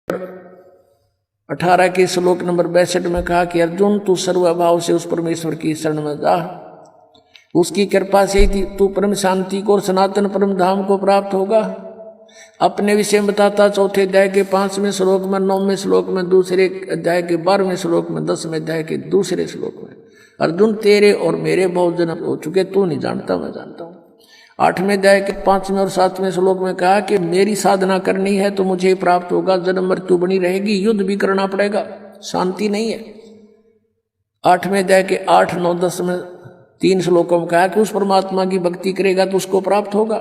18 के श्लोक नंबर 62 में कहा कि अर्जुन तू सर्वभाव से उस परमेश्वर की शरण में जा, उसकी कृपा से ही तू परम शांति को और सनातन परम धाम को प्राप्त होगा। अपने विषय में बताता चौथे अध्याय के 5वें श्लोक में, 9वें श्लोक में, दूसरे अध्याय के 12वें श्लोक में, 10वें अध्याय के दूसरे श्लोक में, अर्जुन तेरे और मेरे बहुत जन्म हो चुके, तू नहीं जानता मैं जानता हूँ। 8वें अध्याय के 5वें और 7वें श्लोक में कहा कि मेरी साधना करनी है तो मुझे प्राप्त होगा, जन्म मृत्यु बनी रहेगी, युद्ध भी करना पड़ेगा, शांति नहीं है। 8वें अध्याय के 8, 9, 10 में 3 श्लोकों में कहा कि उस परमात्मा की भक्ति करेगा तो उसको प्राप्त होगा,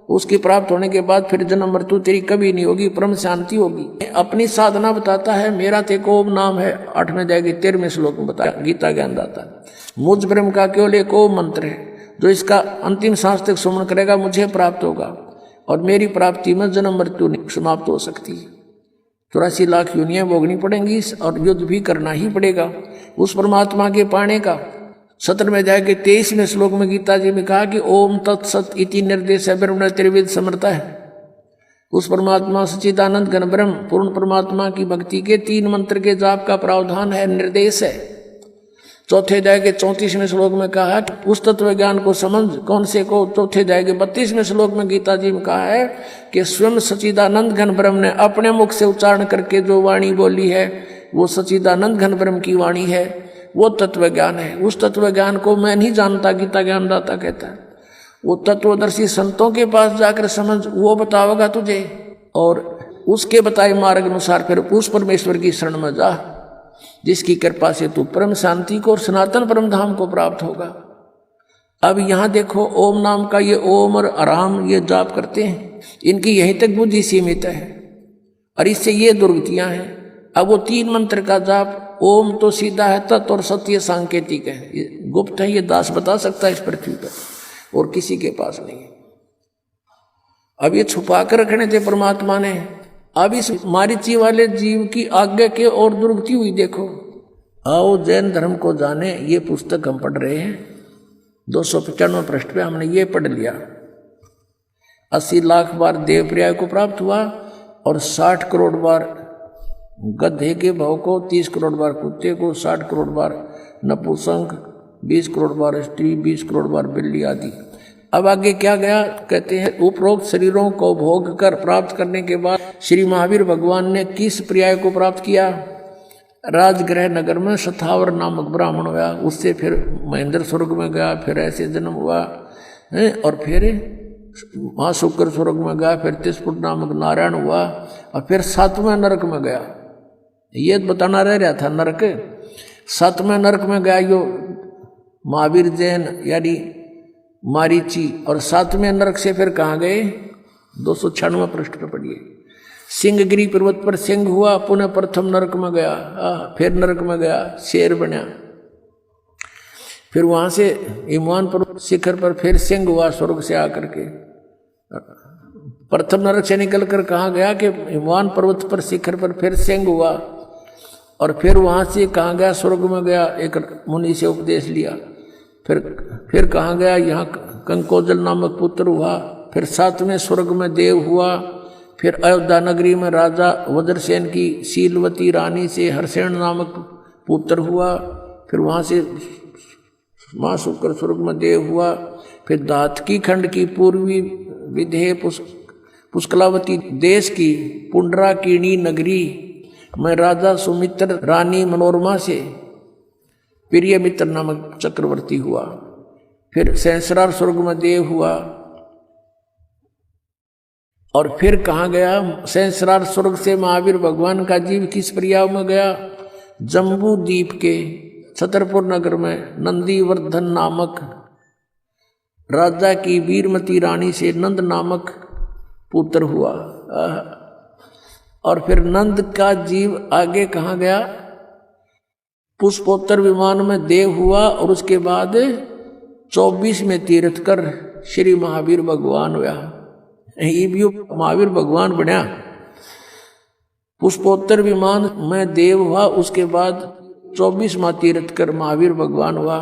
उसकी प्राप्त होने के बाद फिर जन्म मृत्यु तेरी कभी नहीं होगी, परम शांति होगी। अपनी साधना बताता है, मेरा ते को ओम नाम है। 8वें अध्याय के 13वें श्लोक में बताया, गीता ज्ञान दाता मुझ ब्रह्म का केवल एक ओम मंत्र है, जो इसका अंतिम सांस तक सुमन करेगा मुझे प्राप्त होगा, और मेरी प्राप्ति में जन्म मृत्यु नहीं समाप्त हो सकती। 84 लाख योनियां भोगनी पड़ेंगी और युद्ध भी करना ही पड़ेगा उस परमात्मा के पाने का। 17वें अध्याय के 23वें श्लोक में गीता जी में कहा कि ओम तत्सत इति निर्देश ब्रह्म त्रिविध समर्थ है। उस परमात्मा सच्चिदानंद घन ब्रह्म पूर्ण परमात्मा की भक्ति के 3 मंत्र के जाप का प्रावधान है, निर्देश है। चौथे अध्याय के 34वें श्लोक में कहा कि उस तत्व ज्ञान को समझ, कौन से को? चौथे अध्याय के 32वें श्लोक में गीता जी में कहा है कि स्वयं सच्चिदानंद घन ब्रह्म ने अपने मुख से उच्चारण करके जो वाणी बोली है वो सच्चिदानंद घन ब्रह्म की वाणी है, वो तत्व ज्ञान है। उस तत्व ज्ञान को मैं नहीं जानता, गीता ज्ञान दाता कहता है, वो तत्वदर्शी संतों के पास जाकर समझ, वो बताओगा तुझे, और उसके बताए मार्ग अनुसार फिर उस परमेश्वर की शरण में जा, जिसकी कृपा से तू परम शांति को और सनातन परम धाम को प्राप्त होगा। अब यहां देखो, ओम नाम का ये ओम और आराम ये जाप करते हैं, इनकी यहीं तक बुद्धि सीमित है और इससे ये दुर्गतियां हैं। अब वो 3 मंत्र का जाप, ओम तो सीधा है, तत् और सत्य सांकेतिक है, ये गुप्त है, ये दास बता सकता है इस पृथ्वी पर, और किसी के पास नहीं है। अब ये छुपा कर रखने थे परमात्मा ने। अब इस मारीची वाले जीव की आज्ञा के और दुर्गति हुई देखो। आओ जैन धर्म को जाने, ये पुस्तक हम पढ़ रहे हैं, 295 पृष्ठ पे हमने ये पढ़ लिया। 80 लाख बार देव पर्याय को प्राप्त हुआ और 60 करोड़ बार गधे के भाव को, 30 करोड़ बार कुत्ते को, 60 करोड़ बार नपुंसक, 20 करोड़ बार स्त्री, 20 करोड़ बार बिल्ली आदि। अब आगे क्या गया, कहते हैं उपरोक्त शरीरों को भोग कर प्राप्त करने के बाद श्री महावीर भगवान ने किस पर्याय को प्राप्त किया? राजगृह नगर में शतावर नामक ब्राह्मण हुआ, उससे फिर महेंद्र स्वर्ग में गया, फिर ऐसे जन्म हुआ है, और फिर महाशुक्र स्वर्ग में गया, फिर तिस्पुट नामक नारायण हुआ, और फिर 7वें नरक में गया। ये बताना रह रहा था नरक, 7वें नरक में गया यो महावीर जैन यानी मारीची, और 7वें नरक से फिर कहाँ गए? 296 पृष्ठ पर पढ़िए। सिंहगिरी पर्वत पर सिंह हुआ, पुनः प्रथम नरक में गया, फिर नरक में गया, शेर बना, फिर वहां से हिमवान पर्वत शिखर पर फिर सिंह हुआ स्वर्ग से आकर के। प्रथम नरक से निकल कर कहाँ गया कि हिमवान पर्वत पर शिखर पर फिर सिंह हुआ, और फिर वहां से कहाँ गया? स्वर्ग में गया, एक मुनि से उपदेश लिया। फिर कहाँ गया? यहाँ कंकोजल नामक पुत्र हुआ, फिर 7वें स्वर्ग में देव हुआ, फिर अयोध्या नगरी में राजा वज्रसेन की शीलवती रानी से हरसेन नामक पुत्र हुआ, फिर वहाँ से महाशुक्र स्वर्ग में देव हुआ, फिर दातकी खंड की पूर्वी विधेय पुष्कलावती देश की पुंडराकीणी नगरी में राजा सुमित्र रानी मनोरमा से प्रिय मित्र नामक चक्रवर्ती हुआ, फिर सहस्रार स्वर्ग में देव हुआ, और फिर कहाँ गया? सहस्रार स्वर्ग से महावीर भगवान का जीव किस प्रयाग में गया? जम्बू द्वीप के छतरपुर नगर में नंदीवर्धन नामक राजा की वीरमती रानी से नंद नामक पुत्र हुआ, और फिर नंद का जीव आगे कहाँ गया? पुष्पोत्तर विमान में देव हुआ, और उसके बाद 24 में तीर्थ कर श्री महावीर भगवान हुआ। ये भी महावीर भगवान बना। पुष्पोत्तर विमान में देव हुआ, उसके बाद 24वां तीर्थ कर महावीर भगवान हुआ।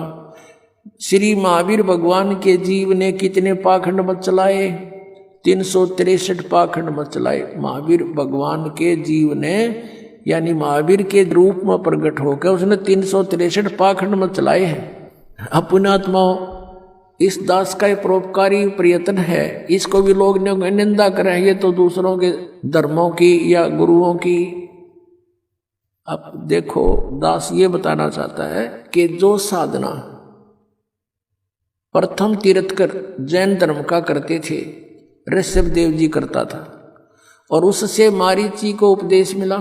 श्री महावीर भगवान के जीव ने कितने पाखंड मत चलाए? 363 पाखंड मत चलाए। महावीर भगवान के जीव ने, यानी महावीर के रूप में प्रकट होकर उसने 363 पाखंड मत चलाए हैं। अपने आत्माओं, इस दास का एक परोपकारी प्रयत्न है, इसको भी लोग निंदा करें, ये तो दूसरों के धर्मों की या गुरुओं की। अब देखो, दास ये बताना चाहता है कि जो साधना प्रथम तीर्थकर जैन धर्म का करते थे, ऋषभदेव जी करता था, और उससे मारीची को उपदेश मिला,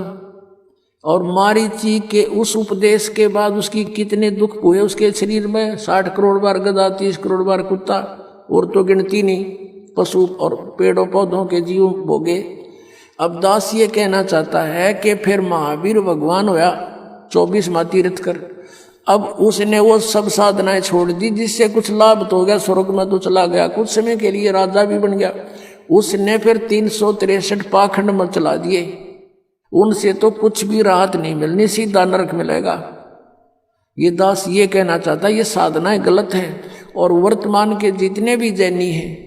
और मारीची के उस उपदेश के बाद उसकी कितने दुख हुए उसके शरीर में। 60 करोड़ बार गधा, 30 करोड़ बार कुत्ता, और तो गिनती नहीं, पशु और पेड़ों पौधों के जीव भोगे। अब दास ये कहना चाहता है कि फिर महावीर भगवान होया 24वां तीर्थकर, अब उसने वो सब साधनाएं छोड़ दी जिससे कुछ लाभ तो हो गया, स्वर्ग में तो चला गया, कुछ समय के लिए राजा भी बन गया। उसने फिर 363 पाखंड मत चला दिए, उनसे तो कुछ भी राहत नहीं मिलनी, सीधा नरक मिलेगा। ये दास ये कहना चाहता है ये साधनाएं गलत हैं, और वर्तमान के जितने भी जैनी हैं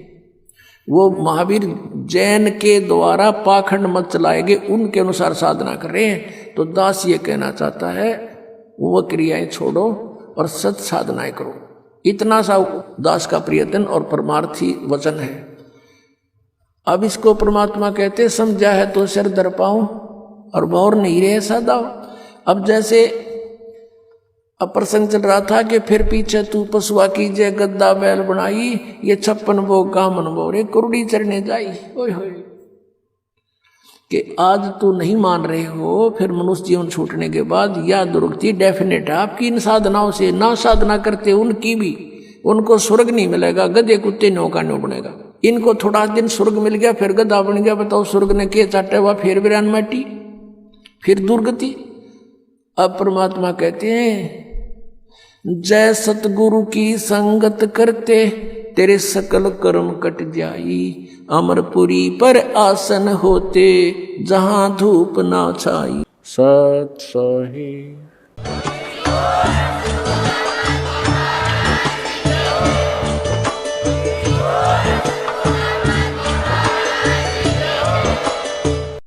वो महावीर जैन के द्वारा पाखंड मत चलाए गए उनके अनुसार साधना कर रहे हैं। तो दास ये कहना चाहता है वो क्रियाएं छोड़ो और सत साधनाएं करो। इतना सा दास का प्रयत्न और परमार्थी वचन है। अब इसको परमात्मा कहते समझा है तो सिर धर पाऊं और भौर नहीं रहे सदा। अब जैसे अब प्रसंग चल रहा था कि फिर पीछे तू पशुआ कीजिए गद्दा बैल बनाई, ये 56 भोग का मन बोरे कुरुड़ी चढ़ने जाई। ओए होए कि आज तू नहीं मान रहे हो, फिर मनुष्य जीवन छूटने के बाद या दुर्गति डेफिनेट है आपकी इन साधनाओं से। ना साधना करते उनकी भी, उनको स्वर्ग नहीं मिलेगा, गधे कुत्ते नौका नहीं बनेगा। इनको थोड़ा दिन स्वर्ग मिल गया, फिर गधा बन गया, बताओ स्वर्ग ने के चाटे हुआ, फिर बिरान माटी, फिर दुर्गति। अब परमात्मा कहते हैं जय सतगुरु की संगत करते तेरे सकल कर्म कट जाई, अमरपुरी पर आसन होते जहां धूप ना छाई। सत साहिब।